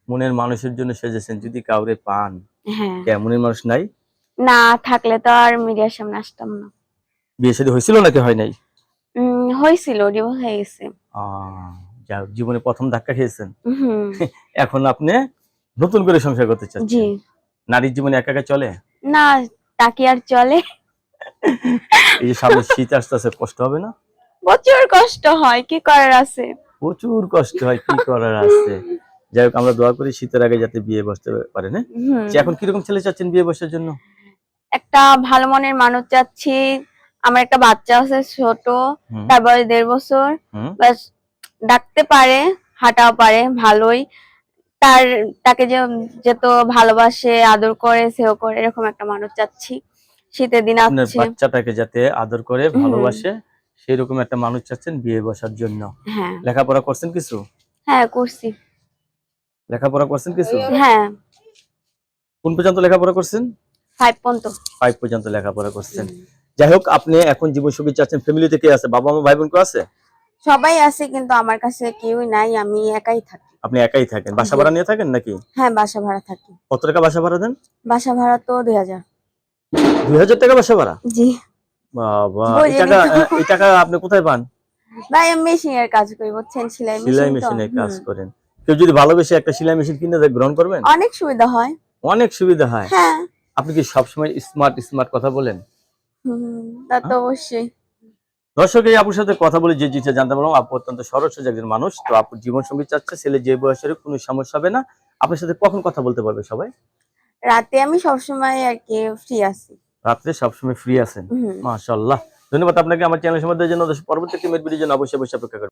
মনের মানুষের জন্য সেজেছেন, যদি কাউরে পান। হ্যাঁ। মনের মানুষ নাই? না থাকলে তো আর মিডিয়ার সামনে আসতাম না। বিয়ে শাদী হয়েছিল নাকি হয় নাই? হয়েছিল, ডিভোর্স হয়ে গেছে। যা জীবনে প্রথম ধাক্কা খেয়েছেন। হুম। এখন আপনি নতুন করে সংসার করতে চাচ্ছেন। জি। নারীর জীবনে একা একা চলে না, তাকে আর চলে। এই যে সামনে শীত আসতেছে, কষ্ট হবে না? প্রচুর কষ্ট হয়, কি করার আছে। প্রচুর কষ্ট হয়, কি করার আছে। যাই হোক, আমরা দোয়া করি শীতের আগে যাতে বিয়ে বসতে পারেন। এখন কিরকম ছেলে চাচ্ছেন বিয়ে বসার জন্য? একটা ভালো মনের মানুষ চাচ্ছি। আমার একটা বাচ্চা আছে ছোট, তার বয়স 1.5 বছর। বাস ডাকতে পারে, হাঁটাও পারে ভালোই। তাকে যত ভালোবাসে, আদর করে, সেও করে, এরকম একটা মানুষ চাচ্ছি। শীতের দিন আপনার আসছে। বাচ্চাটাকে যাতে আদর করে, ভালোবাসে, সেরকম একটা মানুষ চাচ্ছেন বিয়ে বসার জন্য। হ্যাঁ। লেখাপড়া করছেন কিছু? হ্যাঁ করছি। লেখাপড়া করছেন কিছু? হ্যাঁ। কোন পর্যন্ত লেখাপড়া করছেন? 5 পর্যন্ত। 5 পর্যন্ত লেখাপড়া করছেন। যাই হোক, আপনি এখন জীবনসঙ্গী চাচ্ছেন। ফ্যামিলিতে কে আছে? বাবা মা, ভাই বোন কেউ আছে? সবাই আছে, কিন্তু আমার কাছে কেউই নাই, আমি একাই থাকি। আপনি একাই থাকেন? বাসা ভাড়া নিয়ে থাকেন নাকি? হ্যাঁ, বাসা ভাড়া থাকি। কত টাকা বাসা ভাড়া দেন? বাসা ভাড়া তো 2000। 2000 টাকা বাসা ভাড়া? জি। বাবা, এই টাকা আপনি কোথায় পান? ভাই আমি মেশিনের কাজ করি, বুঝছেন, সেলাই সেলাই মেশিন তো। মেশিনের কাজ করেন। কেউ যদি ভালোবেসে একটা সেলাই মেশিন কিনে দেয়, গ্রহণ করবেন? অনেক সুবিধা হয়। অনেক সুবিধা হয়। হ্যাঁ। আপনি কি সবসময় স্মার্ট স্মার্ট কথা বলেন? তা তো অবশ্যই। দর্শক, এই আপুর সাথে কথা বলে যে জিনিসটা জানতে পারলাম, আপু অত্যন্ত সরল সোজা একজন মানুষ। তো আপুর জীবন সঙ্গী চাচ্ছে, ছেলে যে বয়সের কোনো সমস্যা হবে না। আপনার সাথে কখন কথা বলতে পারবে সবাই? রাতে আমি সবসময় আর কি ফ্রি আছি। রাত্রে সবসময় ফ্রি আছেন? মাশাআল্লাহ। ধন্যবাদ আপনাকে আমার চ্যানেল সম্বন্ধে জন্য। পরবর্তী টিমের ভিডিওর জন্য অবশ্যই অপেক্ষা করবেন।